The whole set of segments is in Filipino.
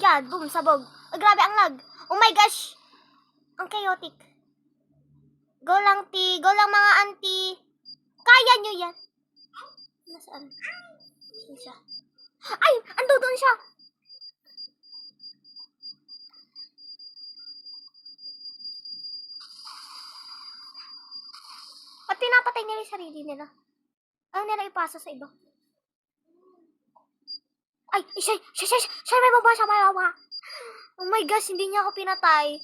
Yan, boom, sabog. Oh, grabe, ang lag. Oh my gosh. Ang chaotic. Go lang, ti. Go lang, mga auntie. Kaya nyo yan. Nasaan? Nasaan siya? Ay! Ando doon siya! Ba't pinapatay nila yung sarili nila? Ayaw nila ipasa sa iba. Ay! Siya may baba! Siya may baba! Oh my gosh! Hindi niya ako pinatay.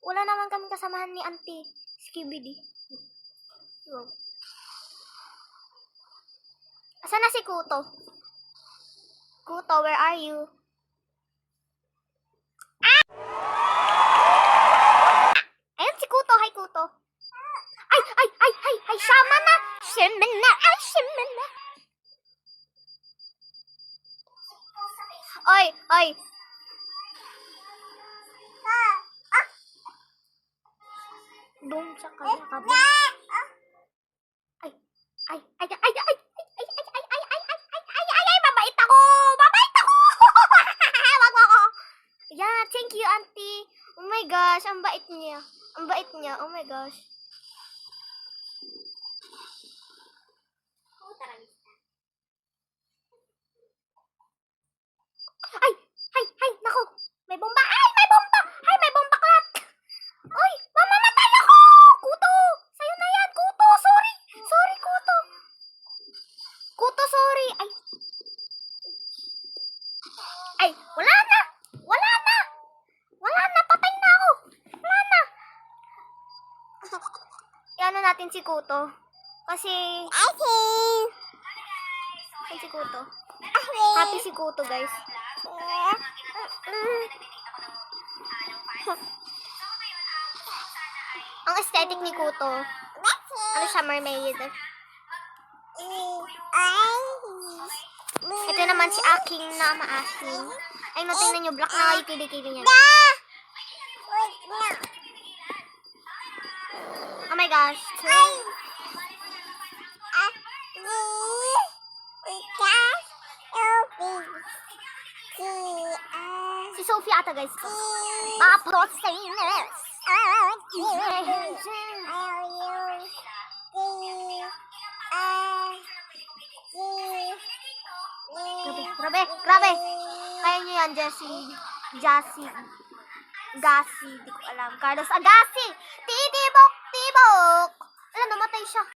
Wala naman kami kasamahan ni Auntie Skibidi. Wow. Asan na si Kuto? Kuto, where are you? Ah! Ayun si Kuto. Hi, Kuto. Ay, sama na. Shima na. Oy. Doon sa kanya ka ba? Ay, mabait ako! Wag mo ako! Yeah, thank you, Auntie. Oh my gosh, ang bait niya. Oh my gosh. Ay, naku. May bomba. May bomba klat. Oy, mamamatay ako! Kuto! Sa'yo na yan, Kuto! Sorry, Kuto. Kuto, sorry. Ay, wala na. Patay na ako. Wala na. Iano natin si Kuto. Kasi si Kuto. Happy si Kuto, guys. Ang aesthetic ni Kuto. Ano siya, mermaid. Ito naman si aking na maasin. Ay, no, tingnan nyo, black na yung kilikili niya. Oh my gosh. Si Sophie ata, guys. Paprosiness. Grabe. Kaya nyo yan, Jassy. Gassi, di ko alam. Carlos Agassi! Tibok! Alam, namatay siya.